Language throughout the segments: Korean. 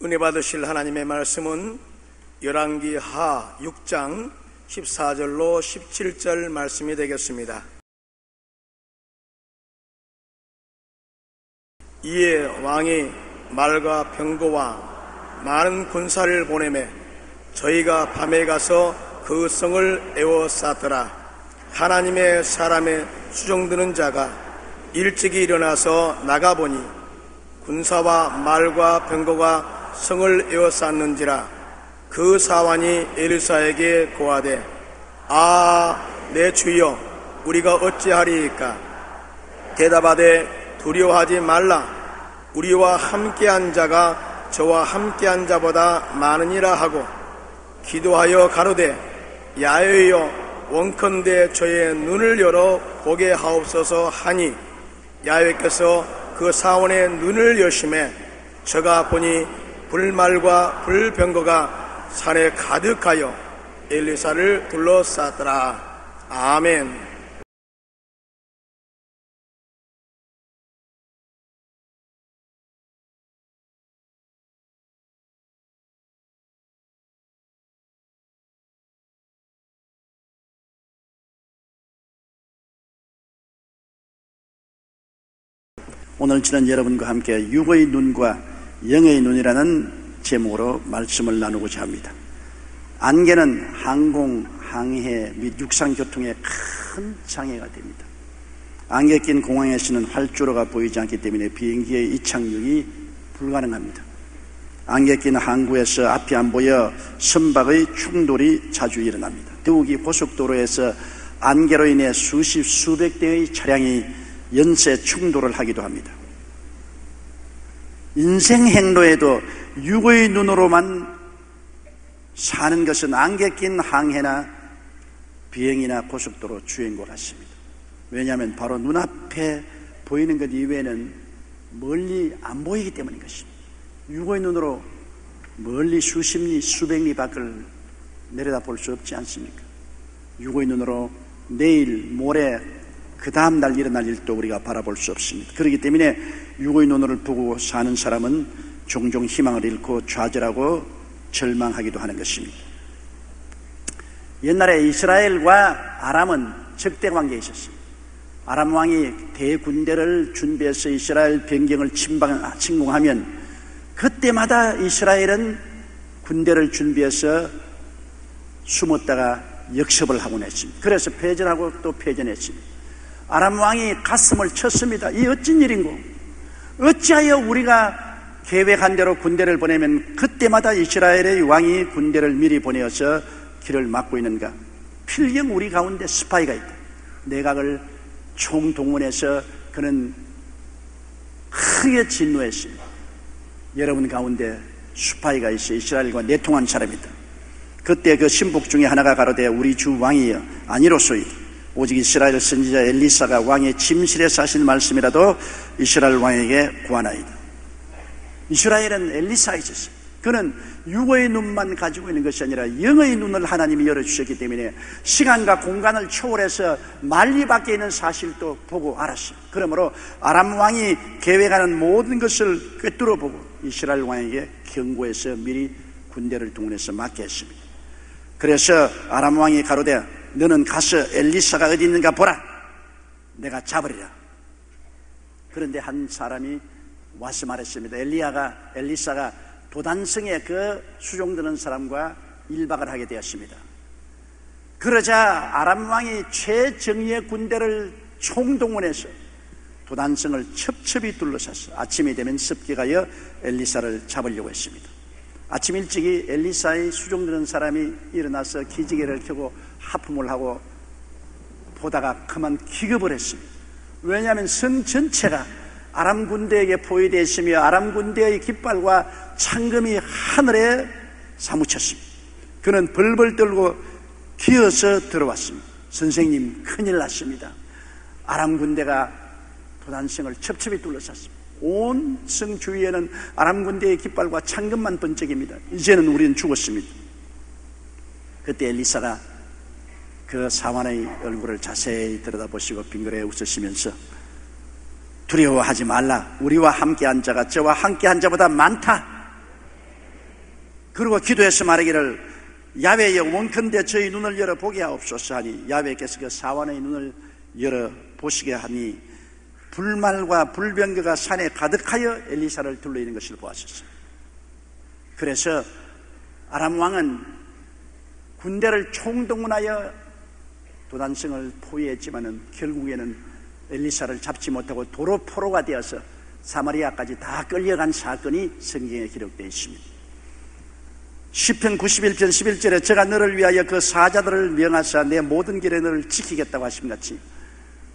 은혜 받으실 하나님의 말씀은 열왕기 하 6장 14절로 17절 말씀이 되겠습니다. 이에 왕이 말과 병거와 많은 군사를 보내매 저희가 밤에 가서 그 성을 에워쌌더라. 하나님의 사람의 수종드는 자가 일찍이 일어나서 나가보니 군사와 말과 병거가 성을 에워쌌는지라. 그 사환이 엘리사에게 고하되 내 주여, 우리가 어찌하리이까? 대답하되 두려워하지 말라. 우리와 함께한 자가 저와 함께한 자보다 많으니라 하고 기도하여 가로되 야훼여, 원컨대 저의 눈을 열어 보게 하옵소서 하니 야훼께서 그 사원의 눈을 여심해 저가 보니 불말과 불병거가 산에 가득하여 엘리사를 둘러쌌더라. 아멘. 오늘 저는 여러분과 함께 육의 눈과 영의 눈이라는 제목으로 말씀을 나누고자 합니다. 안개는 항공, 항해 및 육상교통에 큰 장애가 됩니다. 안개 낀 공항에서는 활주로가 보이지 않기 때문에 비행기의 이착륙이 불가능합니다. 안개 낀 항구에서 앞이 안 보여 선박의 충돌이 자주 일어납니다. 더욱이 고속도로에서 안개로 인해 수십 수백 대의 차량이 연쇄 충돌을 하기도 합니다. 인생 행로에도 육의 눈으로만 사는 것은 안개 낀 항해나 비행이나 고속도로 주행과 같습니다. 왜냐하면 바로 눈앞에 보이는 것 이외에는 멀리 안 보이기 때문인 것입니다. 육의 눈으로 멀리 수십 리, 수백 리 밖을 내려다 볼 수 없지 않습니까? 육의 눈으로 내일, 모레, 그 다음 날 일어날 일도 우리가 바라볼 수 없습니다. 그렇기 때문에 육의 눈을 보고 사는 사람은 종종 희망을 잃고 좌절하고 절망하기도 하는 것입니다. 옛날에 이스라엘과 아람은 적대 관계에 있었습니다. 아람 왕이 대군대를 준비해서 이스라엘 변경을 침공하면 그때마다 이스라엘은 군대를 준비해서 숨었다가 역습을 하곤 했습니다. 그래서 패전하고 또 패전했습니다. 아람 왕이 가슴을 쳤습니다. 이 어찌 일인고? 어찌하여 우리가 계획한 대로 군대를 보내면 그때마다 이스라엘의 왕이 군대를 미리 보내어서 길을 막고 있는가? 필경 우리 가운데 스파이가 있다. 내각을 총동원해서 그는 크게 진노했습니다. 여러분 가운데 스파이가 있어 이스라엘과 내통한 사람이다. 그때 그 신복 중에 하나가 가로되 우리 주 왕이여 아니로소이다. 오직 이스라엘 선지자 엘리사가 왕의 침실에서 하신 말씀이라도 이스라엘 왕에게 구하나이다. 이스라엘은 엘리사가 있었어요. 그는 육의 눈만 가지고 있는 것이 아니라 영의 눈을 하나님이 열어주셨기 때문에 시간과 공간을 초월해서 만리 밖에 있는 사실도 보고 알았어요. 그러므로 아람 왕이 계획하는 모든 것을 꿰뚫어 보고 이스라엘 왕에게 경고해서 미리 군대를 동원해서 막게 했습니다. 그래서 아람 왕이 가로되 너는 가서 엘리사가 어디 있는가 보라. 내가 잡으리라. 그런데 한 사람이 와서 말했습니다. 엘리사가 도단성에 그 수종드는 사람과 1박을 하게 되었습니다. 그러자 아람 왕이 최정예의 군대를 총동원해서 도단성을 첩첩이 둘러쌌어. 아침이 되면 습격하여 엘리사를 잡으려고 했습니다. 아침 일찍이 엘리사의 수종드는 사람이 일어나서 기지개를 켜고 하품을 하고 보다가 그만 기겁을 했습니다. 왜냐하면 성 전체가 아람 군대에게 포위되어 있으며 아람 군대의 깃발과 창금이 하늘에 사무쳤습니다. 그는 벌벌 떨고 기어서 들어왔습니다. 선생님, 큰일 났습니다. 아람 군대가 도단성을 첩첩이 둘러쌌습니다. 온 성 주위에는 아람 군대의 깃발과 창금만 번쩍입니다. 이제는 우리는 죽었습니다. 그때 엘리사가 그 사환의 얼굴을 자세히 들여다보시고 빙그레 웃으시면서 두려워하지 말라. 우리와 함께한 자가 저와 함께한 자보다 많다. 그리고 기도해서 말하기를 야훼여 원컨대 저희 눈을 열어 보게 하옵소서 하니 야훼께서 그 사환의 눈을 열어 보시게 하니 불말과 불병거가 산에 가득하여 엘리사를 둘러있는 것을 보았었어요. 그래서 아람 왕은 군대를 총동원하여 도단성을 포위했지만은 결국에는 엘리사를 잡지 못하고 도로 포로가 되어서 사마리아까지 다 끌려간 사건이 성경에 기록되어 있습니다. 시편 91편 11절에 제가 너를 위하여 그 사자들을 명하사 내 모든 길에 너를 지키겠다고 하신 같이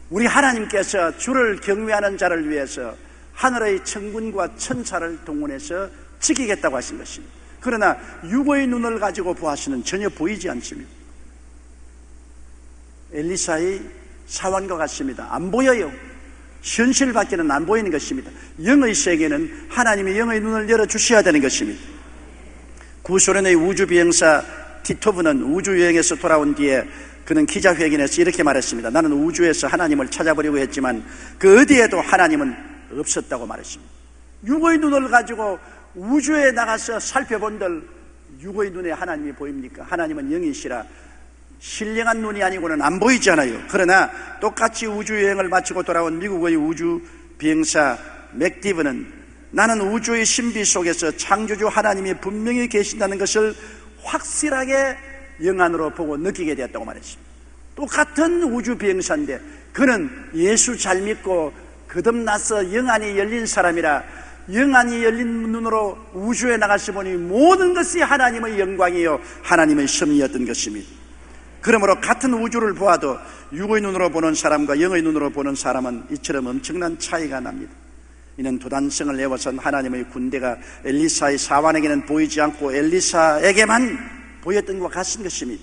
우리 하나님께서 주를 경외하는 자를 위해서 하늘의 천군과 천사를 동원해서 지키겠다고 하신 것입니다. 그러나 육의 눈을 가지고 보아시는 전혀 보이지 않습니다. 엘리사의 사환과 같습니다. 안 보여요. 현실밖에는 안 보이는 것입니다. 영의 세계는 하나님이 영의 눈을 열어주셔야 되는 것입니다. 구소련의 우주비행사 티토브는 우주여행에서 돌아온 뒤에 그는 기자회견에서 이렇게 말했습니다. 나는 우주에서 하나님을 찾아보려고 했지만 그 어디에도 하나님은 없었다고 말했습니다. 육의 눈을 가지고 우주에 나가서 살펴본들 육의 눈에 하나님이 보입니까? 하나님은 영이시라 신령한 눈이 아니고는 안 보이잖아요. 그러나 똑같이 우주여행을 마치고 돌아온 미국의 우주비행사 맥디브는 나는 우주의 신비 속에서 창조주 하나님이 분명히 계신다는 것을 확실하게 영안으로 보고 느끼게 되었다고 말했습니다. 똑같은 우주비행사인데 그는 예수 잘 믿고 거듭나서 영안이 열린 사람이라 영안이 열린 눈으로 우주에 나가서 보니 모든 것이 하나님의 영광이요 하나님의 섭리였던 것입니다. 그러므로 같은 우주를 보아도 육의 눈으로 보는 사람과 영의 눈으로 보는 사람은 이처럼 엄청난 차이가 납니다. 이는 도단성을 내어선 하나님의 군대가 엘리사의 사환에게는 보이지 않고 엘리사에게만 보였던 것 같은 것입니다.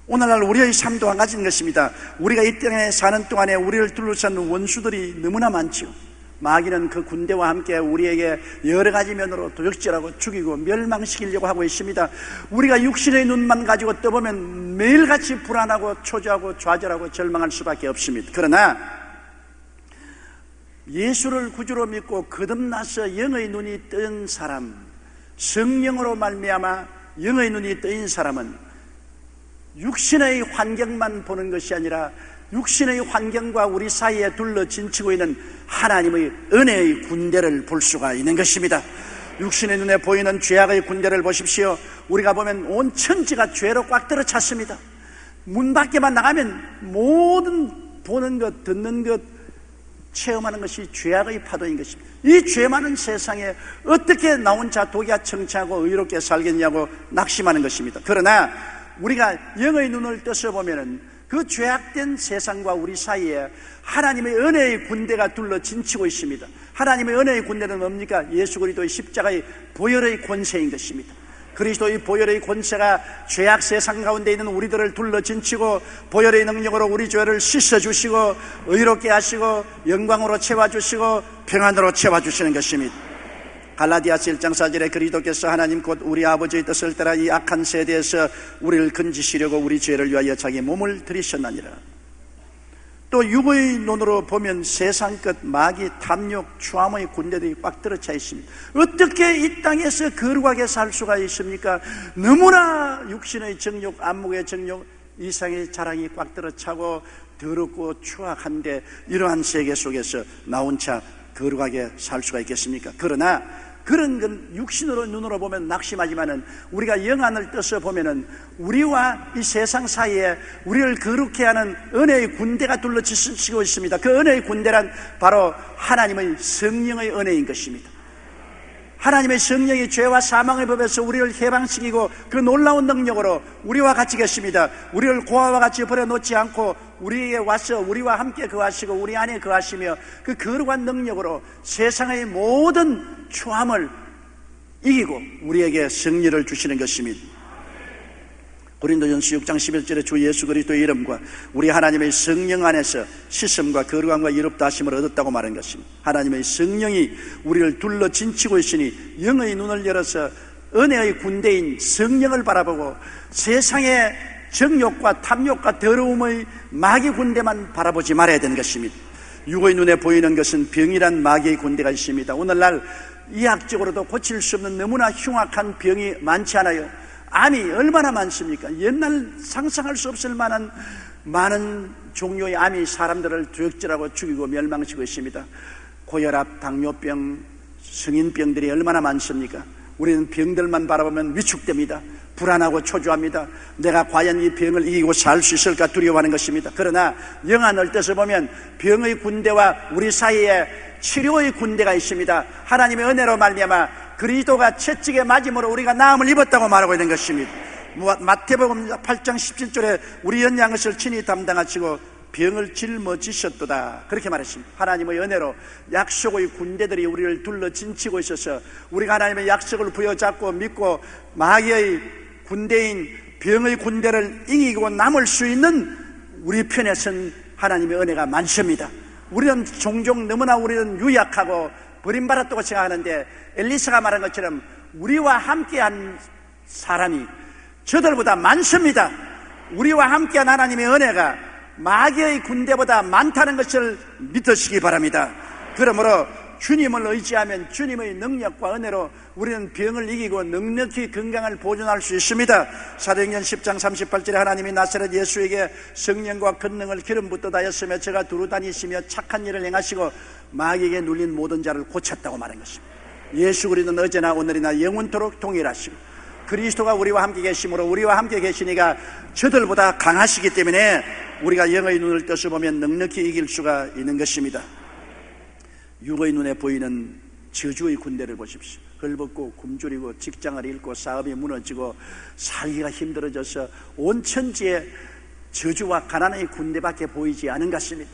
오늘날 우리의 삶도 한 가지인 것입니다. 우리가 이 땅에 사는 동안에 우리를 둘러싼 원수들이 너무나 많죠. 마귀는 그 군대와 함께 우리에게 여러 가지 면으로 도적질하고 죽이고 멸망시키려고 하고 있습니다. 우리가 육신의 눈만 가지고 떠보면 매일같이 불안하고 초조하고 좌절하고 절망할 수밖에 없습니다. 그러나 예수를 구주로 믿고 거듭나서 영의 눈이 뜬 사람, 성령으로 말미암아 영의 눈이 뜨인 사람은 육신의 환경만 보는 것이 아니라 육신의 환경과 우리 사이에 둘러 진치고 있는 하나님의 은혜의 군대를 볼 수가 있는 것입니다. 육신의 눈에 보이는 죄악의 군대를 보십시오. 우리가 보면 온 천지가 죄로 꽉 들어 찼습니다. 문 밖에만 나가면 모든 보는 것, 듣는 것, 체험하는 것이 죄악의 파도인 것입니다. 이 죄 많은 세상에 어떻게 나 혼자 독야 청취하고 의롭게 살겠냐고 낙심하는 것입니다. 그러나 우리가 영의 눈을 떠서 보면은 그 죄악된 세상과 우리 사이에 하나님의 은혜의 군대가 둘러 진치고 있습니다. 하나님의 은혜의 군대는 뭡니까? 예수 그리스도의 십자가의 보혈의 권세인 것입니다. 그리스도의 보혈의 권세가 죄악 세상 가운데 있는 우리들을 둘러 진치고 보혈의 능력으로 우리 죄를 씻어주시고 의롭게 하시고 영광으로 채워주시고 평안으로 채워주시는 것입니다. 갈라디아서 1장 4절에 그리스도께서 하나님 곧 우리 아버지의 뜻을 따라 이 악한 세대에서 우리를 건지시려고 우리 죄를 위하여 자기 몸을 들이셨나니라. 또 육의 눈으로 보면 세상 끝 마귀, 탐욕, 추함의 군대들이 꽉 들어차 있습니다. 어떻게 이 땅에서 거룩하게 살 수가 있습니까? 너무나 육신의 정욕, 안목의 정욕, 이상의 자랑이 꽉 들어차고 더럽고 추악한데 이러한 세계 속에서 나 혼자 거룩하게 살 수가 있겠습니까? 그러나 그런 건 육신으로 눈으로 보면 낙심하지만은 우리가 영안을 떠서 보면은 우리와 이 세상 사이에 우리를 거룩해 하는 은혜의 군대가 둘러치고 있습니다. 그 은혜의 군대란 바로 하나님의 성령의 은혜인 것입니다. 하나님의 성령이 죄와 사망의 법에서 우리를 해방시키고 그 놀라운 능력으로 우리와 같이 계십니다. 우리를 고아와 같이 버려놓지 않고 우리에게 와서 우리와 함께 거하시고 우리 안에 거하시며 그 거룩한 능력으로 세상의 모든 추함을 이기고 우리에게 승리를 주시는 것입니다. 고린도전서 6장 11절에 주 예수 그리스도의 이름과 우리 하나님의 성령 안에서 씻음과 거룩함과 이롭다 하심을 얻었다고 말한 것입니다. 하나님의 성령이 우리를 둘러 진치고 있으니 영의 눈을 열어서 은혜의 군대인 성령을 바라보고 세상의 정욕과 탐욕과 더러움의 마귀 군대만 바라보지 말아야 되는 것입니다. 육의 눈에 보이는 것은 병이란 마귀의 군대가 있습니다. 오늘날 의학적으로도 고칠 수 없는 너무나 흉악한 병이 많지 않아요? 암이 얼마나 많습니까? 옛날 상상할 수 없을 만한 많은 종류의 암이 사람들을 두역질하고 죽이고 멸망시키고 있습니다. 고혈압, 당뇨병, 성인병들이 얼마나 많습니까? 우리는 병들만 바라보면 위축됩니다. 불안하고 초조합니다. 내가 과연 이 병을 이기고 살 수 있을까 두려워하는 것입니다. 그러나 영안 얼때서 보면 병의 군대와 우리 사이에 치료의 군대가 있습니다. 하나님의 은혜로 말미암아 그리스도가 채찍에 맞음으로 우리가 나음을 입었다고 말하고 있는 것입니다. 마태복음 8장 17절에 우리 연약한 것을 친히 담당하시고 병을 짊어지셨도다 그렇게 말했습니다. 하나님의 은혜로 약속의 군대들이 우리를 둘러 진치고 있어서 우리가 하나님의 약속을 부여잡고 믿고 마귀의 군대인 병의 군대를 이기고 남을 수 있는 우리 편에 선 하나님의 은혜가 많습니다. 우리는 종종 너무나 우리는 유약하고 버림받았다고 생각하는데 엘리사가 말한 것처럼 우리와 함께한 사람이 저들보다 많습니다. 우리와 함께한 하나님의 은혜가 마귀의 군대보다 많다는 것을 믿으시기 바랍니다. 그러므로 주님을 의지하면 주님의 능력과 은혜로 우리는 병을 이기고 넉넉히 건강을 보존할 수 있습니다. 사도행전 10장 38절에 하나님이 나사렛 예수에게 성령과 권능을 기름 붓듯하였으며 저가 두루 다니시며 착한 일을 행하시고 마귀에게 눌린 모든 자를 고쳤다고 말한 것입니다. 예수 그리스도는 어제나 오늘이나 영원토록 동일하시고 그리스도가 우리와 함께 계심으로 우리와 함께 계시니까 저들보다 강하시기 때문에 우리가 영의 눈을 떠서 보면 넉넉히 이길 수가 있는 것입니다. 육의 눈에 보이는 저주의 군대를 보십시오. 헐벗고 굶주리고 직장을 잃고 사업이 무너지고 살기가 힘들어져서 온 천지에 저주와 가난의 군대밖에 보이지 않은 것 같습니다.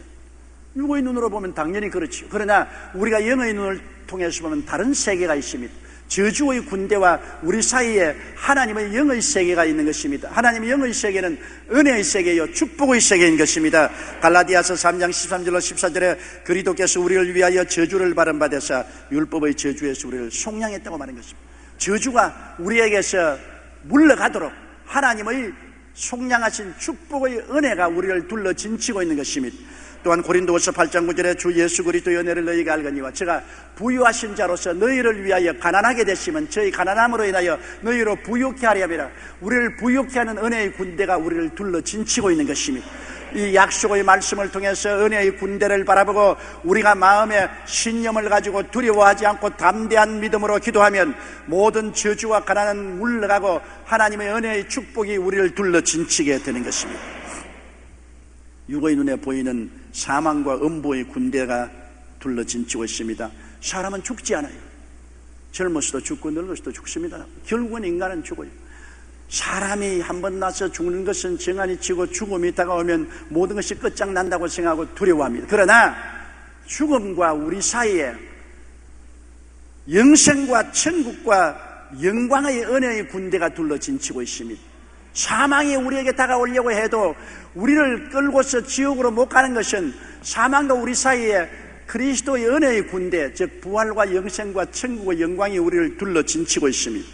육의 눈으로 보면 당연히 그렇죠. 그러나 우리가 영의 눈을 통해서 보면 다른 세계가 있습니다. 저주의 군대와 우리 사이에 하나님의 영의 세계가 있는 것입니다. 하나님의 영의 세계는 은혜의 세계요 축복의 세계인 것입니다. 갈라디아서 3장 13절로 14절에 그리스도께서 우리를 위하여 저주를 받으사 율법의 저주에서 우리를 속량했다고 말한 것입니다. 저주가 우리에게서 물러가도록 하나님의 속량하신 축복의 은혜가 우리를 둘러 진치고 있는 것입니다. 또한 고린도후서 8장 9절에 주 예수 그리스도의 은혜를 너희가 알거니와 제가 부유하신 자로서 너희를 위하여 가난하게 되시면 저희 가난함으로 인하여 너희로 부유케 하려 함이라. 우리를 부유케 하는 은혜의 군대가 우리를 둘러 진치고 있는 것입니다. 이 약속의 말씀을 통해서 은혜의 군대를 바라보고 우리가 마음에 신념을 가지고 두려워하지 않고 담대한 믿음으로 기도하면 모든 저주와 가난은 물러가고 하나님의 은혜의 축복이 우리를 둘러 진치게 되는 것입니다. 육의 눈에 보이는 사망과 음보의 군대가 둘러 진치고 있습니다. 사람은 죽지 않아요. 젊어서도 죽고 늙어서도 죽습니다. 결국은 인간은 죽어요. 사람이 한번 나서 죽는 것은 정한이 치고 죽음이 다가오면 모든 것이 끝장난다고 생각하고 두려워합니다. 그러나 죽음과 우리 사이에 영생과 천국과 영광의 은혜의 군대가 둘러 진치고 있습니다. 사망이 우리에게 다가오려고 해도 우리를 끌고서 지옥으로 못 가는 것은 사망과 우리 사이에 그리스도의 은혜의 군대, 즉 부활과 영생과 천국의 영광이 우리를 둘러 진치고 있습니다.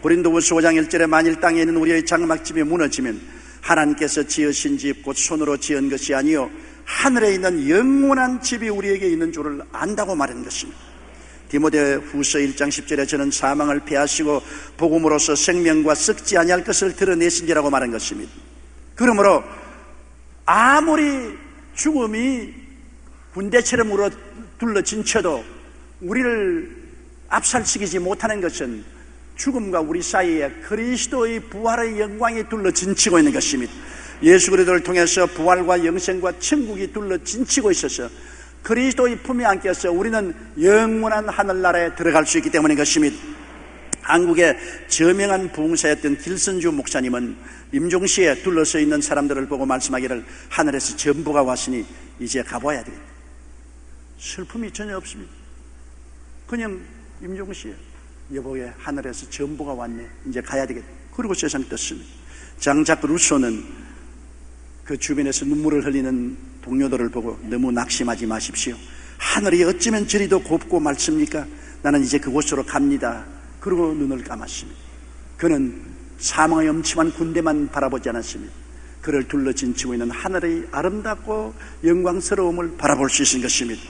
고린도후서 5장 1절에 만일 땅에 있는 우리의 장막집이 무너지면 하나님께서 지으신 집 곧 손으로 지은 것이 아니요 하늘에 있는 영원한 집이 우리에게 있는 줄을 안다고 말하는 것입니다. 디모데후서 1장 10절에 저는 사망을 패하시고 복음으로써 생명과 썩지 아니할 것을 드러내신지라고 말한 것입니다. 그러므로 아무리 죽음이 군대처럼 둘러 진쳐도 우리를 압살시키지 못하는 것은 죽음과 우리 사이에 그리스도의 부활의 영광이 둘러 진치고 있는 것입니다. 예수 그리스도를 통해서 부활과 영생과 천국이 둘러 진치고 있어서 그리스도의 품에 안겨서 우리는 영원한 하늘나라에 들어갈 수 있기 때문인 것입니다. 한국의 저명한 부흥사였던 길선주 목사님은 임종시에 둘러서 있는 사람들을 보고 말씀하기를 하늘에서 전부가 왔으니 이제 가봐야 되겠다. 슬픔이 전혀 없습니다. 그냥 임종시에 여보게 하늘에서 전부가 왔네, 이제 가야 되겠다. 그리고 세상 떴습니다. 장작 루소는 그 주변에서 눈물을 흘리는 동료들을 보고 너무 낙심하지 마십시오. 하늘이 어쩌면 저리도 곱고 맑습니까? 나는 이제 그곳으로 갑니다. 그리고 눈을 감았습니다. 그는 사망의 엄침한 군대만 바라보지 않았습니다. 그를 둘러 진치고 있는 하늘의 아름답고 영광스러움을 바라볼 수 있는 것입니다.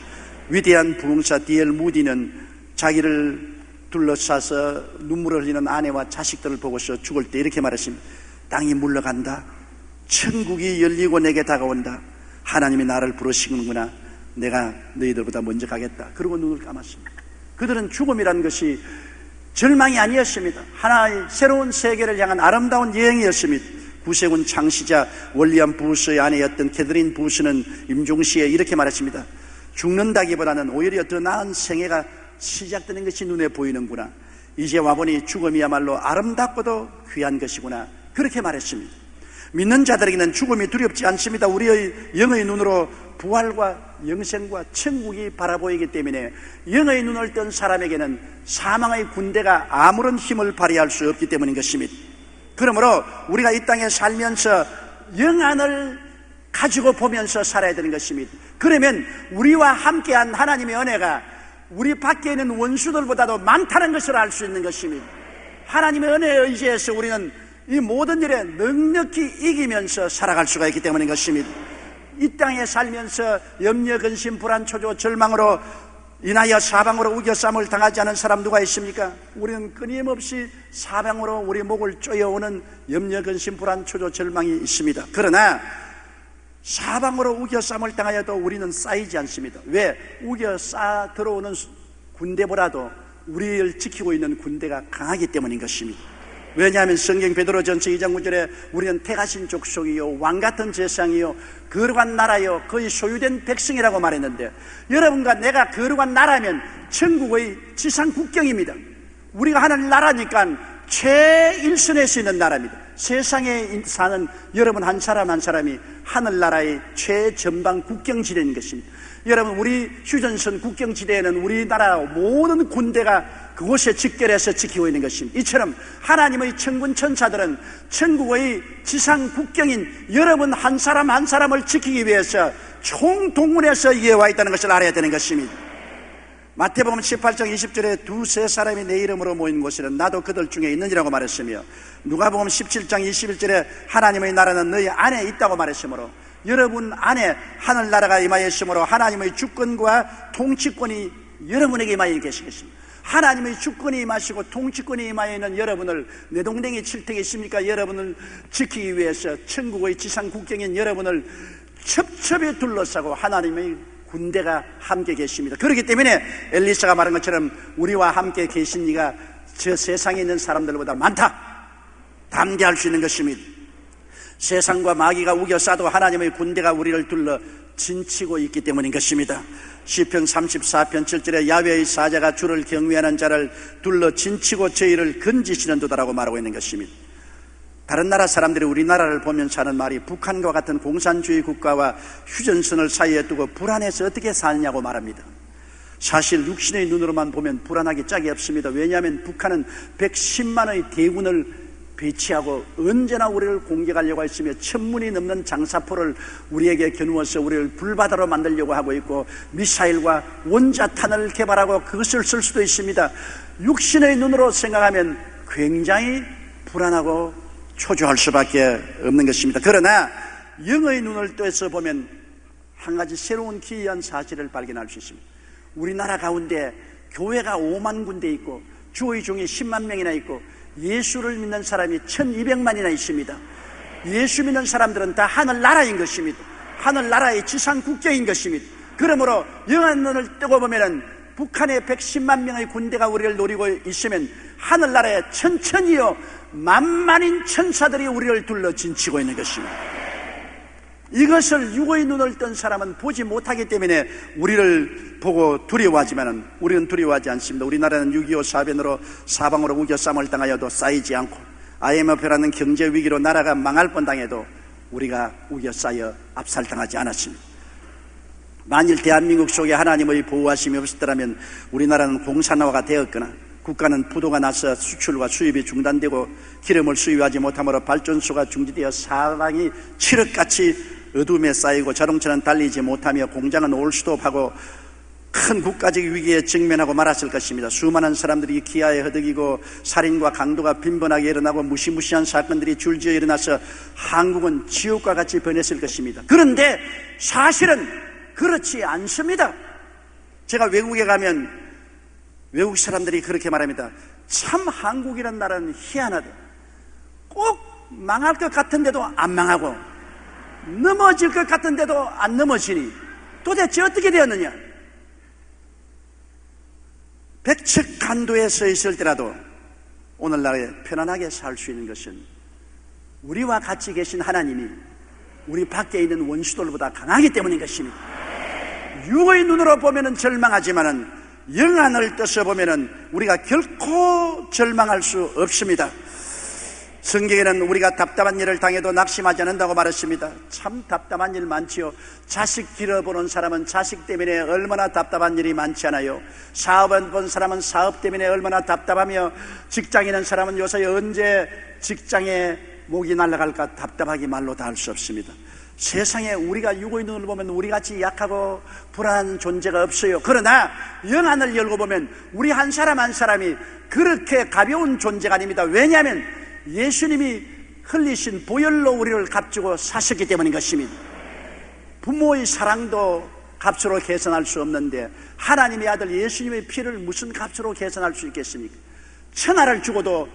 위대한 부흥사 D.L. 무디는 자기를 둘러싸서 눈물을 흘리는 아내와 자식들을 보고서 죽을 때 이렇게 말했습니다. 땅이 물러간다. 천국이 열리고 내게 다가온다. 하나님이 나를 부르시는구나. 내가 너희들보다 먼저 가겠다. 그러고 눈을 감았습니다. 그들은 죽음이라는 것이 절망이 아니었습니다. 하나의 새로운 세계를 향한 아름다운 여행이었습니다. 구세군 창시자 월리엄 부스의 아내였던 캐더린 부스는 임종시에 이렇게 말했습니다. 죽는다기보다는 오히려 더 나은 생애가 시작되는 것이 눈에 보이는구나. 이제 와보니 죽음이야말로 아름답고도 귀한 것이구나. 그렇게 말했습니다. 믿는 자들에게는 죽음이 두렵지 않습니다. 우리의 영의 눈으로 부활과 영생과 천국이 바라보이기 때문에 영의 눈을 뜬 사람에게는 사망의 군대가 아무런 힘을 발휘할 수 없기 때문인 것입니다. 그러므로 우리가 이 땅에 살면서 영안을 가지고 보면서 살아야 되는 것입니다. 그러면 우리와 함께한 하나님의 은혜가 우리 밖에 있는 원수들보다도 많다는 것을 알 수 있는 것입니다. 하나님의 은혜에 의지해서 우리는 이 모든 일에 넉넉히 이기면서 살아갈 수가 있기 때문인 것입니다. 이 땅에 살면서 염려, 근심, 불안, 초조, 절망으로 인하여 사방으로 우겨쌈을 당하지 않은 사람 누가 있습니까? 우리는 끊임없이 사방으로 우리 목을 쪼여오는 염려, 근심, 불안, 초조, 절망이 있습니다. 그러나 사방으로 우겨쌈을 당하여도 우리는 쌓이지 않습니다. 왜? 우겨싸 들어오는 군대보다도 우리를 지키고 있는 군대가 강하기 때문인 것입니다. 왜냐하면 성경 베드로전서 2장 9절에 우리는 택하신 족속이요 왕같은 제상이요 거룩한 나라요 거의 소유된 백성이라고 말했는데, 여러분과 내가 거룩한 나라면 천국의 지상 국경입니다. 우리가 하나님 나라니까 최일선에 서 있는 나라입니다. 세상에 사는 여러분 한 사람 한 사람이 하늘나라의 최전방 국경지대인 것입니다. 여러분, 우리 휴전선 국경지대에는 우리나라 모든 군대가 그곳에 집결해서 지키고 있는 것입니다. 이처럼 하나님의 천군 천사들은 천국의 지상 국경인 여러분 한 사람 한 사람을 지키기 위해서 총동원해서 이에 와 있다는 것을 알아야 되는 것입니다. 마태복음 18장 20절에 두세 사람이 내 이름으로 모인 곳에는 나도 그들 중에 있느니라고 말했으며, 누가복음 17장 21절에 하나님의 나라는 너희 안에 있다고 말했으므로 여러분 안에 하늘나라가 임하였으므로 하나님의 주권과 통치권이 여러분에게 임하여 계시겠습니다. 하나님의 주권이 임하시고 통치권이 임하여 있는 여러분을, 내동댕이 칠택이 있습니까? 여러분을 지키기 위해서 천국의 지상 국경인 여러분을 첩첩이 둘러싸고 하나님의 군대가 함께 계십니다. 그렇기 때문에 엘리사가 말한 것처럼 우리와 함께 계신 이가 저 세상에 있는 사람들보다 많다, 담대할 수 있는 것입니다. 세상과 마귀가 우겨싸도 하나님의 군대가 우리를 둘러 진치고 있기 때문인 것입니다. 시편 34편 7절에 야훼의 사자가 주를 경외하는 자를 둘러 진치고 저희를 건지시는 도다라고 말하고 있는 것입니다. 다른 나라 사람들이 우리나라를 보면서 하는 말이 북한과 같은 공산주의 국가와 휴전선을 사이에 두고 불안해서 어떻게 살냐고 말합니다. 사실 육신의 눈으로만 보면 불안하기 짝이 없습니다. 왜냐하면 북한은 110만의 대군을 배치하고 언제나 우리를 공격하려고 했으며 천문이 넘는 장사포를 우리에게 겨누어서 우리를 불바다로 만들려고 하고 있고, 미사일과 원자탄을 개발하고 그것을 쓸 수도 있습니다. 육신의 눈으로 생각하면 굉장히 불안하고 초조할 수밖에 없는 것입니다. 그러나 영의 눈을 떠서 보면 한 가지 새로운 기이한 사실을 발견할 수 있습니다. 우리나라 가운데 교회가 5만 군데 있고 주의 종이 10만 명이나 있고 예수를 믿는 사람이 1200만이나 있습니다. 예수 믿는 사람들은 다 하늘나라인 것입니다. 하늘나라의 지상 국경인 것입니다. 그러므로 영의 눈을 뜨고 보면은 북한의 110만 명의 군대가 우리를 노리고 있으면 하늘나라에 천천히요 만만인 천사들이 우리를 둘러 진치고 있는 것입니다. 이것을 육의 눈을 뜬 사람은 보지 못하기 때문에 우리를 보고 두려워하지만 우리는 두려워하지 않습니다. 우리나라는 6.25 사변으로 사방으로 우겨쌈을 당하여도 쌓이지 않고, IMF라는 경제 위기로 나라가 망할 뻔당해도 우리가 우겨싸여 압살당하지 않았습니다. 만일 대한민국 속에 하나님의 보호하심이 없었더라면 우리나라는 공산화가 되었거나 국가는 부도가 나서 수출과 수입이 중단되고 기름을 수입하지 못함으로 발전소가 중지되어 사방이 칠흑같이 어둠에 쌓이고 자동차는 달리지 못하며 공장은 올스톱하고 큰 국가적 위기에 직면하고 말았을 것입니다. 수많은 사람들이 기아에 허덕이고 살인과 강도가 빈번하게 일어나고 무시무시한 사건들이 줄지어 일어나서 한국은 지옥과 같이 변했을 것입니다. 그런데 사실은 그렇지 않습니다. 제가 외국에 가면 외국 사람들이 그렇게 말합니다. 참 한국이란 나라는 희한하다. 꼭 망할 것 같은데도 안 망하고 넘어질 것 같은데도 안 넘어지니 도대체 어떻게 되었느냐? 백척간도에 서 있을 때라도 오늘날에 편안하게 살 수 있는 것은 우리와 같이 계신 하나님이 우리 밖에 있는 원수들보다 강하기 때문인 것입니다. 육의 눈으로 보면 절망하지만은 영안을 떠서 보면 우리가 결코 절망할 수 없습니다. 성경에는 우리가 답답한 일을 당해도 낙심하지 않는다고 말했습니다. 참 답답한 일 많지요. 자식 길어보는 사람은 자식 때문에 얼마나 답답한 일이 많지 않아요. 사업을 본 사람은 사업 때문에 얼마나 답답하며, 직장에 있는 사람은 요새 언제 직장에 목이 날아갈까 답답하기 말로 다 할 수 없습니다. 세상에 우리가 육의 눈을 보면 우리같이 약하고 불안한 존재가 없어요. 그러나 영안을 열고 보면 우리 한 사람 한 사람이 그렇게 가벼운 존재가 아닙니다. 왜냐하면 예수님이 흘리신 보혈로 우리를 값주고 사셨기 때문인 것입니다. 부모의 사랑도 값으로 계산할 수 없는데 하나님의 아들 예수님의 피를 무슨 값으로 계산할 수 있겠습니까? 천하를 주고도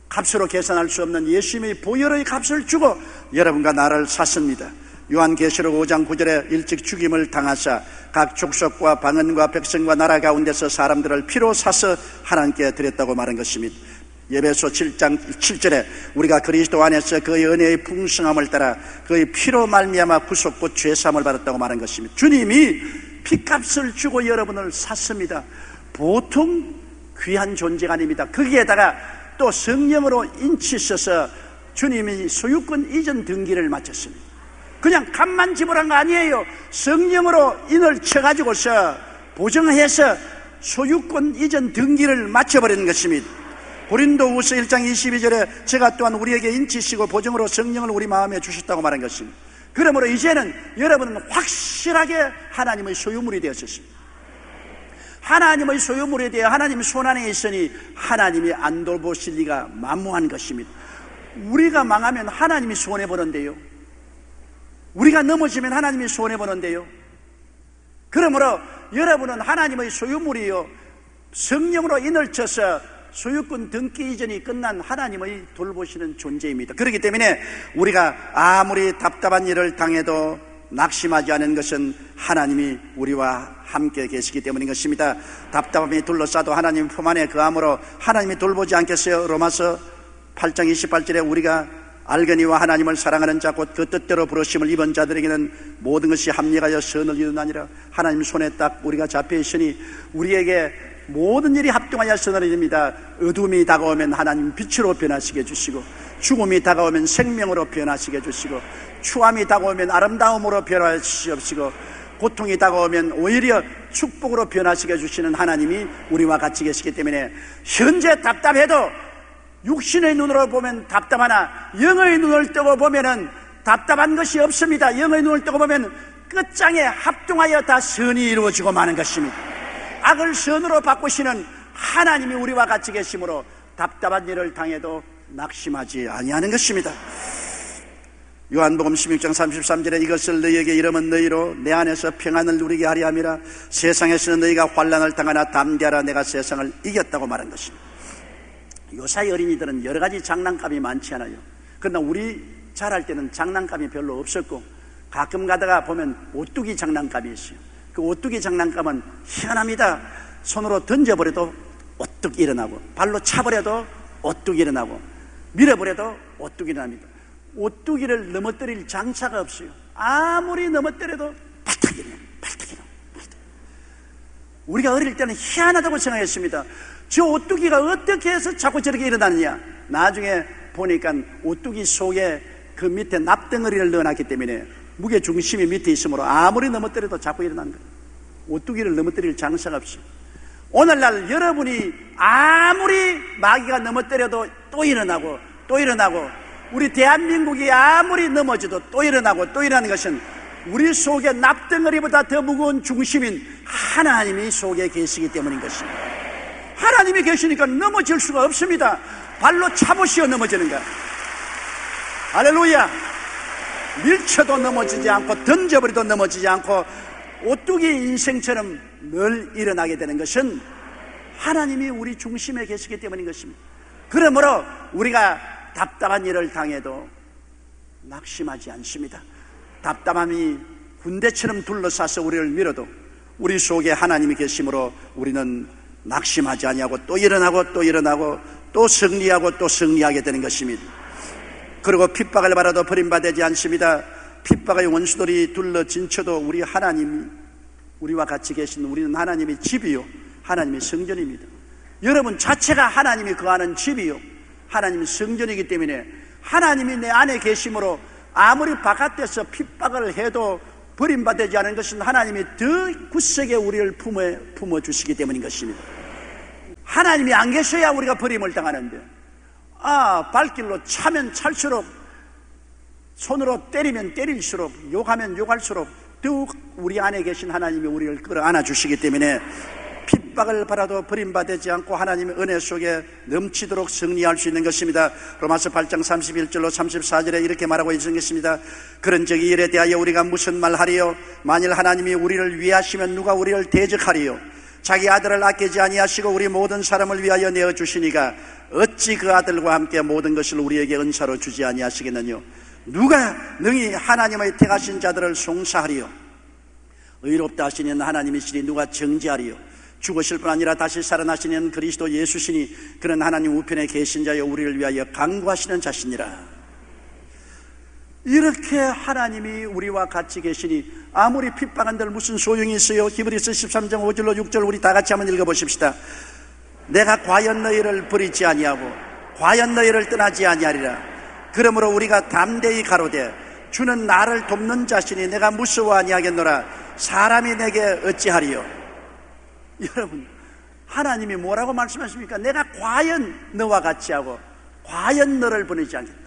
값으로 계산할 수 없는 예수님의 보혈의 값을 주고 여러분과 나를 샀습니다. 요한계시록 5장 9절에 일찍 죽임을 당하사 각 족속과 방언과 백성과 나라 가운데서 사람들을 피로 사서 하나님께 드렸다고 말한 것입니다. 에베소 7장 7절에 우리가 그리스도 안에서 그의 은혜의 풍성함을 따라 그의 피로 말미암아 구속고 죄사함을 받았다고 말한 것입니다. 주님이 피값을 주고 여러분을 샀습니다. 보통 귀한 존재가 아닙니다. 거기에다가 또 성령으로 인치셔서 주님이 소유권 이전 등기를 마쳤습니다. 그냥 값만 지불한 거 아니에요. 성령으로 인을 쳐가지고서 보정해서 소유권 이전 등기를 마쳐버리는 것입니다. 고린도후서 1장 22절에 제가 또한 우리에게 인치시고 보정으로 성령을 우리 마음에 주셨다고 말한 것입니다. 그러므로 이제는 여러분은 확실하게 하나님의 소유물이 되었습니다. 하나님의 소유물에 대해 하나님의 손안에 있으니 하나님이 안 돌보실 리가 만무한 것입니다. 우리가 망하면 하나님이 손해보는데요, 우리가 넘어지면 하나님이 손해보는데요. 그러므로 여러분은 하나님의 소유물이요, 성령으로 인을 쳐서 소유권 등기 이전이 끝난 하나님의 돌보시는 존재입니다. 그렇기 때문에 우리가 아무리 답답한 일을 당해도 낙심하지 않은 것은 하나님이 우리와 함께 계시기 때문인 것입니다. 답답함이 둘러싸도 하나님 품 안에 거함으로 하나님이 돌보지 않겠어요? 로마서 8장 28절에 우리가 알거니와 하나님을 사랑하는 자 곧 그 뜻대로 부르심을 입은 자들에게는 모든 것이 합력하여 선을 이루나니라. 하나님 손에 딱 우리가 잡혀 있으니 우리에게 모든 일이 합동하여 선을 이룹니다. 어둠이 다가오면 하나님 빛으로 변화시켜 주시고, 죽음이 다가오면 생명으로 변화시켜 주시고, 추함이 다가오면 아름다움으로 변화시키시고, 고통이 다가오면 오히려 축복으로 변화시켜 주시는 하나님이 우리와 같이 계시기 때문에 현재 답답해도 육신의 눈으로 보면 답답하나 영의 눈을 뜨고 보면은 답답한 것이 없습니다. 영의 눈을 뜨고 보면 끝장에 합동하여 다 선이 이루어지고 마는 것입니다. 악을 선으로 바꾸시는 하나님이 우리와 같이 계시므로 답답한 일을 당해도 낙심하지 아니하는 것입니다. 요한복음 16장 33절에 이것을 너희에게 이르면 너희로 내 안에서 평안을 누리게 하리 함이라. 세상에서는 너희가 환난을 당하나 담대하라, 내가 세상을 이겼다고 말한 것입니다. 요사이 어린이들은 여러 가지 장난감이 많지 않아요. 그러나 우리 자랄 때는 장난감이 별로 없었고, 가끔 가다가 보면 오뚜기 장난감이 있어요. 그 오뚜기 장난감은 희한합니다. 손으로 던져버려도 오뚝 일어나고, 발로 차버려도 오뚝 일어나고, 밀어버려도 오뚝 일어납니다. 오뚜기를 넘어뜨릴 장차가 없어요. 아무리 넘어뜨려도 발탁 일어나요. 발탁 일어나요. 우리가 어릴 때는 희한하다고 생각했습니다. 저 오뚜기가 어떻게 해서 자꾸 저렇게 일어나느냐. 나중에 보니까 오뚜기 속에 그 밑에 납덩어리를 넣어놨기 때문에 무게 중심이 밑에 있으므로 아무리 넘어뜨려도 자꾸 일어나는 거예요. 오뚜기를 넘어뜨릴 장사가 없어요. 오늘날 여러분이 아무리 마귀가 넘어뜨려도 또 일어나고 또 일어나고, 우리 대한민국이 아무리 넘어져도 또 일어나고 또 일어나는 것은 우리 속에 납덩어리보다 더 무거운 중심인 하나님이 속에 계시기 때문인 것입니다. 하나님이 계시니까 넘어질 수가 없습니다. 발로 차보시어 넘어지는 거야. 할렐루야. 밀쳐도 넘어지지 않고 던져버려도 넘어지지 않고 오뚜기 인생처럼 늘 일어나게 되는 것은 하나님이 우리 중심에 계시기 때문인 것입니다. 그러므로 우리가 답답한 일을 당해도 낙심하지 않습니다. 답답함이 군대처럼 둘러싸서 우리를 밀어도 우리 속에 하나님이 계심으로 우리는 낙심하지 아니하고 또 일어나고 또 일어나고 또 승리하고 또 승리하게 되는 것입니다. 그리고 핍박을 받아도 버림받지 않습니다. 핍박의 원수들이 둘러 진쳐도 우리 하나님이 우리와 같이 계신 우리는 하나님의 집이요 하나님의 성전입니다. 여러분 자체가 하나님이 거하는 집이요 하나님의 성전이기 때문에 하나님이 내 안에 계심으로 아무리 바깥에서 핍박을 해도 버림받지 않은 것은 하나님이 더 굳세게 우리를 품어주시기 때문인 것입니다. 하나님이 안 계셔야 우리가 버림을 당하는데 발길로 차면 찰수록 손으로 때리면 때릴수록 욕하면 욕할수록 더욱 우리 안에 계신 하나님이 우리를 끌어안아 주시기 때문에 핍박을 받아도 버림받지 않고 하나님의 은혜 속에 넘치도록 승리할 수 있는 것입니다. 로마서 8장 31절로 34절에 이렇게 말하고 있는 것입니다. 그런즉 이 일에 대하여 우리가 무슨 말하리요? 만일 하나님이 우리를 위하시면 누가 우리를 대적하리요? 자기 아들을 아끼지 아니하시고 우리 모든 사람을 위하여 내어주시니가 어찌 그 아들과 함께 모든 것을 우리에게 은사로 주지 아니하시겠느냐? 누가 능히 하나님의 택하신 자들을 송사하리요? 의롭다 하시는 하나님이시니 누가 정죄하리요? 죽으실 뿐 아니라 다시 살아나시는 그리스도 예수시니 그는 하나님 우편에 계신 자여 우리를 위하여 간구하시는 자시니라. 이렇게 하나님이 우리와 같이 계시니 아무리 핍박한들 무슨 소용이 있어요? 히브리서 13장 5절로 6절 우리 다 같이 한번 읽어보십시다. 내가 과연 너희를 버리지 아니하고 과연 너희를 떠나지 아니하리라. 그러므로 우리가 담대히 가로되 주는 나를 돕는 자시니 내가 무서워 아니하겠노라. 사람이 내게 어찌하리요? 여러분 하나님이 뭐라고 말씀하십니까? 내가 과연 너와 같이 하고 과연 너를 보내지 않겠다.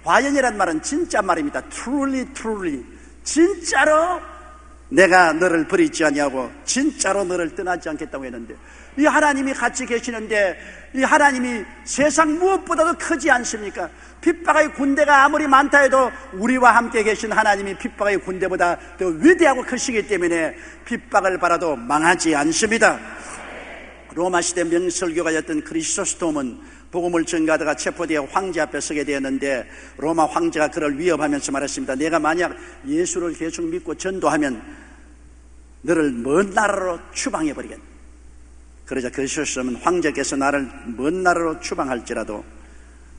과연이란 말은 진짜 말입니다. truly 진짜로 내가 너를 버리지 아니하고 진짜로 너를 떠나지 않겠다고 했는데 이 하나님이 같이 계시는데 이 하나님이 세상 무엇보다도 크지 않습니까? 핍박의 군대가 아무리 많다 해도 우리와 함께 계신 하나님이 핍박의 군대보다 더 위대하고 크시기 때문에 핍박을 받아도 망하지 않습니다. 로마 시대 명설교가였던 크리소스톰은 복음을 전가하다가 체포되어 황제 앞에 서게 되었는데 로마 황제가 그를 위협하면서 말했습니다. 내가 만약 예수를 계속 믿고 전도하면 너를 먼 나라로 추방해버리겠다. 그러자 크리소스톰은 황제께서 나를 먼 나라로 추방할지라도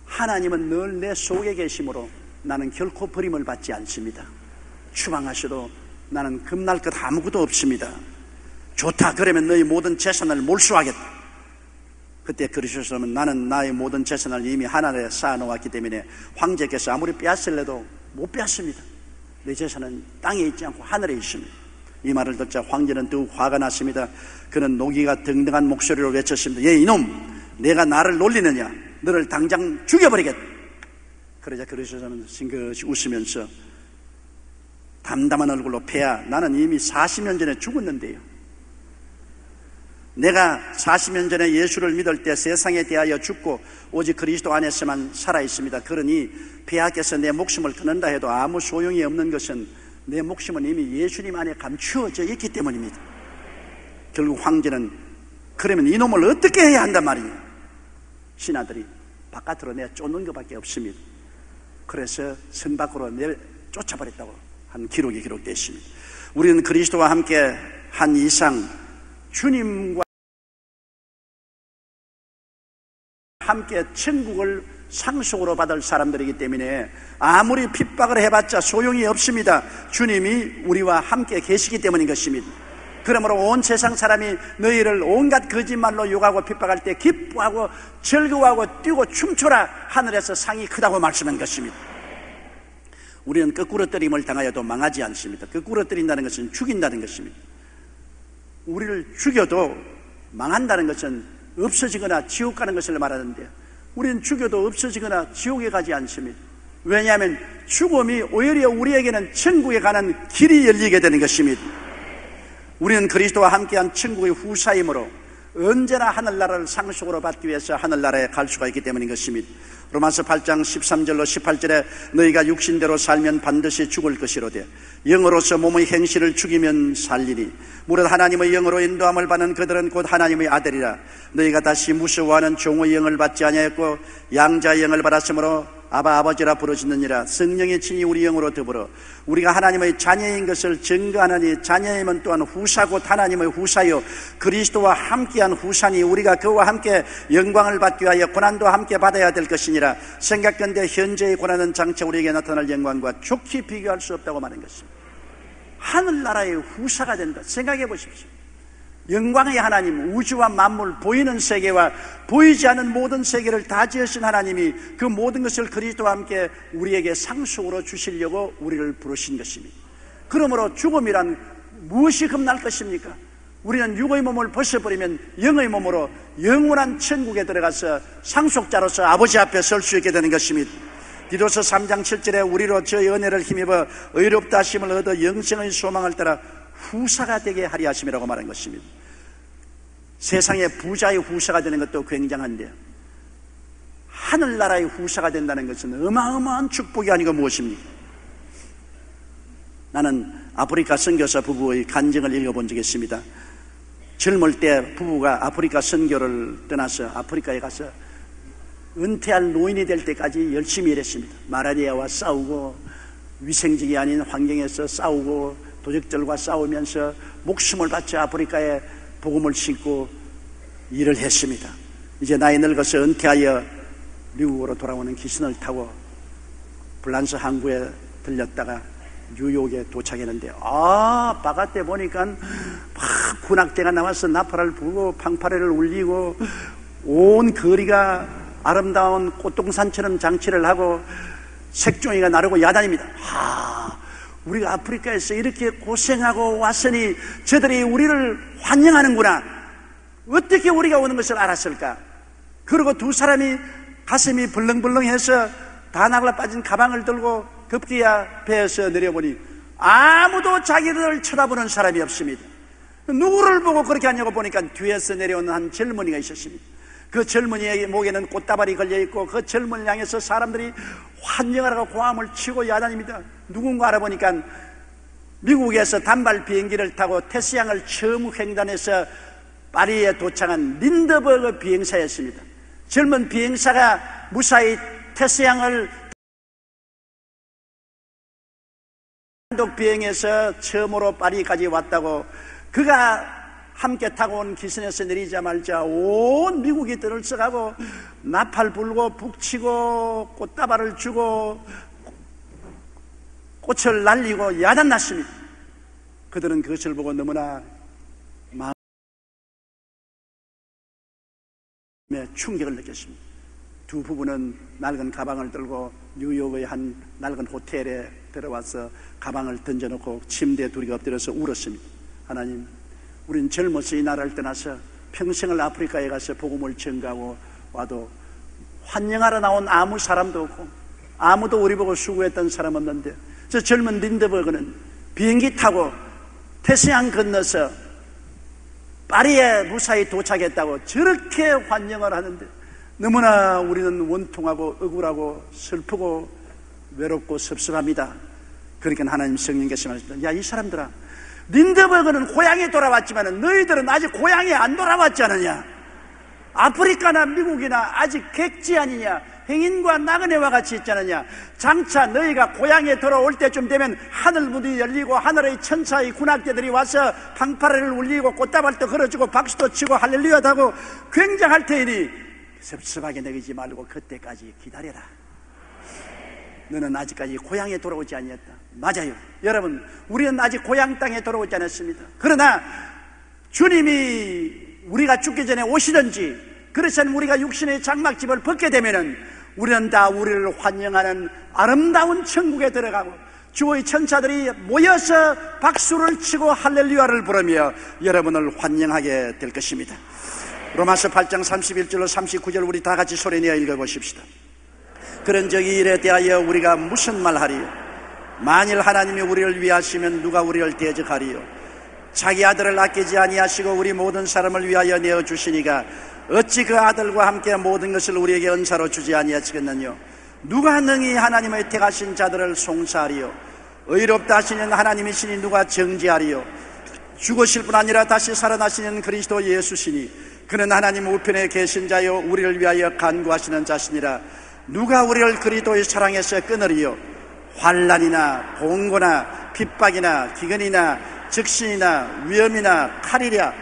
하나님은 늘 내 속에 계심으로 나는 결코 버림을 받지 않습니다. 추방하셔도 나는 겁날 것 아무것도 없습니다. 좋다, 그러면 너희 모든 재산을 몰수하겠다. 그때 크리소스톰은 나는 나의 모든 재산을 이미 하늘에 쌓아놓았기 때문에 황제께서 아무리 빼앗으려도 못 빼앗습니다. 내 재산은 땅에 있지 않고 하늘에 있습니다. 이 말을 듣자 황제는 더욱 화가 났습니다. 그는 노기가 등등한 목소리로 외쳤습니다. 예, 이놈, 내가 나를 놀리느냐? 너를 당장 죽여버리겠다. 그러자 크리소스톰은 싱긋이 웃으면서 담담한 얼굴로 폐하, 나는 이미 40년 전에 죽었는데요. 내가 40년 전에 예수를 믿을 때 세상에 대하여 죽고 오직 그리스도 안에서만 살아있습니다. 그러니 폐하께서 내 목숨을 끊는다 해도 아무 소용이 없는 것은 내 목숨은 이미 예수님 안에 감추어져 있기 때문입니다. 결국 황제는 그러면 이놈을 어떻게 해야 한단 말이에요? 신하들이 바깥으로 내쫓는 것밖에 없습니다. 그래서 성 밖으로 내쫓아버렸다고 한 기록이 기록되어 있습니다. 우리는 그리스도와 함께 한 이상 주님과 함께 천국을 상속으로 받을 사람들이기 때문에 아무리 핍박을 해봤자 소용이 없습니다. 주님이 우리와 함께 계시기 때문인 것입니다. 그러므로 온 세상 사람이 너희를 온갖 거짓말로 욕하고 핍박할 때 기뻐하고 즐거워하고 뛰고 춤춰라. 하늘에서 상이 크다고 말씀한 것입니다. 우리는 거꾸로 때림을 당하여도 망하지 않습니다. 거꾸로 때린다는 것은 죽인다는 것입니다. 우리를 죽여도 망한다는 것은 없어지거나 지옥 가는 것을 말하는데 우리는 죽여도 없어지거나 지옥에 가지 않습니다. 왜냐하면 죽음이 오히려 우리에게는 천국에 가는 길이 열리게 되는 것입니다. 우리는 그리스도와 함께한 천국의 후사이므로 언제나 하늘나라를 상속으로 받기 위해서 하늘나라에 갈 수가 있기 때문인 것입니다. 로마서 8장 13절로 18절에 너희가 육신대로 살면 반드시 죽을 것이로되 영으로서 몸의 행실을 죽이면 살리니 무릇 하나님의 영으로 인도함을 받는 그들은 곧 하나님의 아들이라. 너희가 다시 무서워하는 종의 영을 받지 아니하였고 양자의 영을 받았으므로 아바 아버지라 부르짖느니라. 성령의 친히 우리 영으로 더불어 우리가 하나님의 자녀인 것을 증거하느니 자녀임은 또한 후사 곧 하나님의 후사요 그리스도와 함께한 후사니 우리가 그와 함께 영광을 받기 위하여 고난도 함께 받아야 될 것이니라. 생각건대 현재의 고난은 장차 우리에게 나타날 영광과 좋게 비교할 수 없다고 말한 것입니다. 하늘나라의 후사가 된다. 생각해 보십시오. 영광의 하나님, 우주와 만물, 보이는 세계와 보이지 않는 모든 세계를 다 지으신 하나님이 그 모든 것을 그리스도와 함께 우리에게 상속으로 주시려고 우리를 부르신 것입니다. 그러므로 죽음이란 무엇이 겁날 것입니까? 우리는 육의 몸을 벗어버리면 영의 몸으로 영원한 천국에 들어가서 상속자로서 아버지 앞에 설 수 있게 되는 것입니다. 디도서 3장 7절에 우리로 저의 은혜를 힘입어 의롭다 하심을 얻어 영생의 소망을 따라 후사가 되게 하리 하심이라고 말한 것입니다. 세상의 부자의 후사가 되는 것도 굉장한데요, 하늘나라의 후사가 된다는 것은 어마어마한 축복이 아니고 무엇입니까? 나는 아프리카 선교사 부부의 간증을 읽어본 적이 있습니다. 젊을 때 부부가 아프리카 선교를 떠나서 아프리카에 가서 은퇴할 노인이 될 때까지 열심히 일했습니다. 마라리아와 싸우고 위생적이 아닌 환경에서 싸우고 도적들과 싸우면서 목숨을 바쳐 아프리카에 복음을 심고 일을 했습니다. 이제 나이 늙어서 은퇴하여 미국으로 돌아오는 기신을 타고 불란서 항구에 들렸다가 뉴욕에 도착했는데 바깥에 보니까 막 군악대가 나와서 나팔을 불고 방파레를 울리고 온 거리가 아름다운 꽃동산처럼 장치를 하고 색종이가 나르고 야단입니다. 우리가 아프리카에서 이렇게 고생하고 왔으니 저들이 우리를 환영하는구나. 어떻게 우리가 오는 것을 알았을까? 그리고 두 사람이 가슴이 벌렁벌렁해서 다 나글라 빠진 가방을 들고 급기야 배에서 내려보니 아무도 자기들을 쳐다보는 사람이 없습니다. 누구를 보고 그렇게 하냐고 보니까 뒤에서 내려오는 한 젊은이가 있었습니다. 그 젊은이의 목에는 꽃다발이 걸려있고 그 젊은이를 향해서 사람들이 환영을 하고 고함을 치고 야단입니다. 누군가 알아보니까 미국에서 단발 비행기를 타고 태스양을 처음 횡단해서 파리에 도착한 린더버그 비행사였습니다. 젊은 비행사가 무사히 태스양을 단독 비행해서 처음으로 파리까지 왔다고, 그가 함께 타고 온 기선에서 내리자마자 온 미국이 들썩하고 나팔 불고 북치고 꽃다발을 주고 꽃을 날리고 야단났습니다. 그들은 그것을 보고 너무나 마음에 충격을 느꼈습니다. 두 부부는 낡은 가방을 들고 뉴욕의 한 낡은 호텔에 들어와서 가방을 던져놓고 침대에 둘이 엎드려서 울었습니다. 하나님, 우린 젊어서 이 나라를 떠나서 평생을 아프리카에 가서 복음을 전가하고 와도 환영하러 나온 아무 사람도 없고 아무도 우리 보고 수고했던 사람 없는데, 저 젊은 린더버그는 비행기 타고 태평양 건너서 파리에 무사히 도착했다고 저렇게 환영을 하는데 너무나 우리는 원통하고 억울하고 슬프고 외롭고 섭섭합니다. 그러니까 하나님 성령께서 말씀하셨다. 야, 이 사람들아, 린더버그는 고향에 돌아왔지만 너희들은 아직 고향에 안 돌아왔지 않느냐? 아프리카나 미국이나 아직 객지 아니냐? 행인과 나그네와 같이 있지 않느냐? 장차 너희가 고향에 돌아올 때쯤 되면 하늘 문이 열리고 하늘의 천사의 군악대들이 와서 방파레를 울리고 꽃다발도 걸어주고 박수도 치고 할렐루야도 하고 굉장할 테니 섭섭하게 내기지 말고 그때까지 기다려라. 너는 아직까지 고향에 돌아오지 아니했다. 맞아요. 여러분, 우리는 아직 고향 땅에 돌아오지 않았습니다. 그러나 주님이 우리가 죽기 전에 오시든지 그렇지 않으면 우리가 육신의 장막집을 벗게 되면은 우리는 다 우리를 환영하는 아름다운 천국에 들어가고 주의 천사들이 모여서 박수를 치고 할렐루야를 부르며 여러분을 환영하게 될 것입니다. 로마서 8장 31절로 39절 우리 다 같이 소리내어 읽어보십시다. 그런즉 이 일에 대하여 우리가 무슨 말하리요? 만일 하나님이 우리를 위하시면 누가 우리를 대적하리요? 자기 아들을 아끼지 아니하시고 우리 모든 사람을 위하여 내어주시니가 어찌 그 아들과 함께 모든 것을 우리에게 은사로 주지 아니하시겠느냐. 누가 능히 하나님의 택하신 자들을 송사하리요. 의롭다 하시는 하나님이시니 누가 정죄하리요. 죽으실 뿐 아니라 다시 살아나시는 그리스도 예수시니 그는 하나님 우편에 계신 자요 우리를 위하여 간구하시는 자시니라. 누가 우리를 그리스도의 사랑에서 끊으리요. 환난이나 봉고나 핍박이나 기근이나 적신이나 위험이나 칼이랴.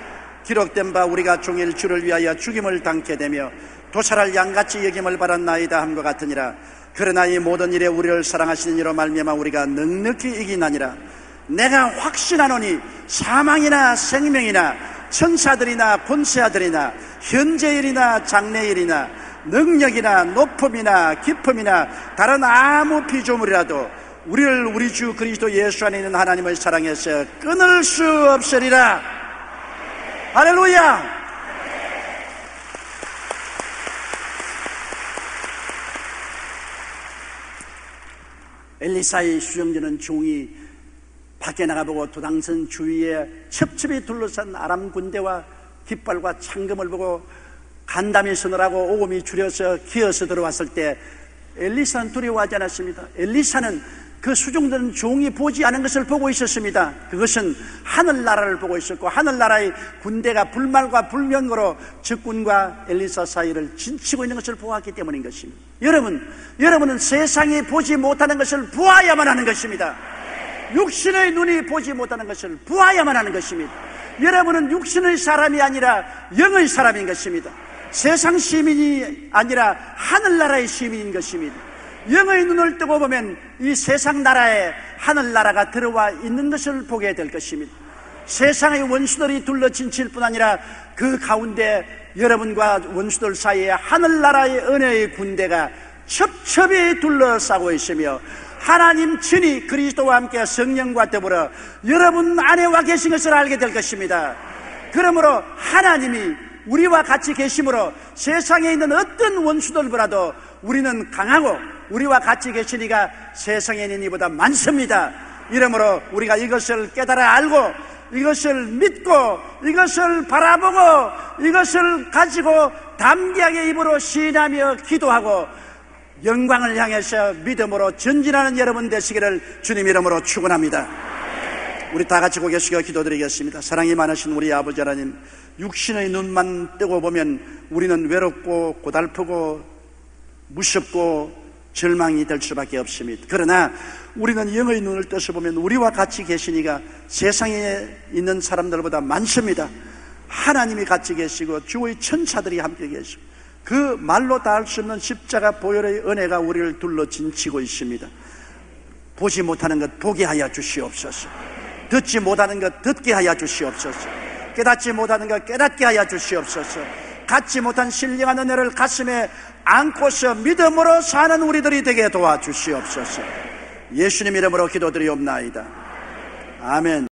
기록된 바 우리가 종일 주를 위하여 죽임을 당케 되며 도살할 양같이 여김을 받았나이다 함과 같으니라. 그러나 이 모든 일에 우리를 사랑하시는 이로 말미암아 우리가 넉넉히 이기나니라. 내가 확신하노니 사망이나 생명이나 천사들이나 권세아들이나 현재일이나 장래일이나 능력이나 높음이나 깊음이나 다른 아무 피조물이라도 우리를 우리 주 그리스도 예수 안에 있는 하나님의 사랑에서 끊을 수 없으리라. 할렐루야. 엘리사의 수정되는 종이 밖에 나가보고 도당선 주위에 첩첩이 둘러싼 아람 군대와 깃발과 창금을 보고 간담이 서늘하고 오금이 줄여서 기어서 들어왔을 때 엘리사는 두려워하지 않았습니다. 엘리사는 그 수종된 종이 보지 않은 것을 보고 있었습니다. 그것은 하늘나라를 보고 있었고 하늘나라의 군대가 불말과 불명으로 적군과 엘리사 사이를 진치고 있는 것을 보았기 때문인 것입니다. 여러분은 세상이 보지 못하는 것을 보아야만 하는 것입니다. 육신의 눈이 보지 못하는 것을 보아야만 하는 것입니다. 여러분은 육신의 사람이 아니라 영의 사람인 것입니다. 세상 시민이 아니라 하늘나라의 시민인 것입니다. 영의 눈을 뜨고 보면 이 세상 나라에 하늘나라가 들어와 있는 것을 보게 될 것입니다. 세상의 원수들이 둘러친칠 뿐 아니라 그 가운데 여러분과 원수들 사이에 하늘나라의 은혜의 군대가 첩첩이 둘러싸고 있으며 하나님 친히 그리스도와 함께 성령과 더불어 여러분 안에 와 계신 것을 알게 될 것입니다. 그러므로 하나님이 우리와 같이 계심으로 세상에 있는 어떤 원수들보다도 우리는 강하고 우리와 같이 계시니가 세상에 있는 이보다 많습니다. 이러므로 우리가 이것을 깨달아 알고 이것을 믿고 이것을 바라보고 이것을 가지고 담대하게 입으로 시인하며 기도하고 영광을 향해서 믿음으로 전진하는 여러분 되시기를 주님 이름으로 축원합니다. 우리 다 같이 고개 숙여 기도드리겠습니다. 사랑이 많으신 우리 아버지 하나님, 육신의 눈만 뜨고 보면 우리는 외롭고 고달프고 무섭고 절망이 될 수밖에 없습니다. 그러나 우리는 영의 눈을 떠서 보면 우리와 같이 계시니가 세상에 있는 사람들보다 많습니다. 하나님이 같이 계시고 주의 천사들이 함께 계시고 그 말로 다 할 수 없는 십자가 보혈의 은혜가 우리를 둘러 진치고 있습니다. 보지 못하는 것 보게 하여 주시옵소서. 듣지 못하는 것 듣게 하여 주시옵소서. 깨닫지 못하는 것 깨닫게 하여 주시옵소서. 갖지 못한 신령한 은혜를 가슴에 안고서 믿음으로 사는 우리들이 되게 도와주시옵소서. 예수님 이름으로 기도드리옵나이다. 아멘.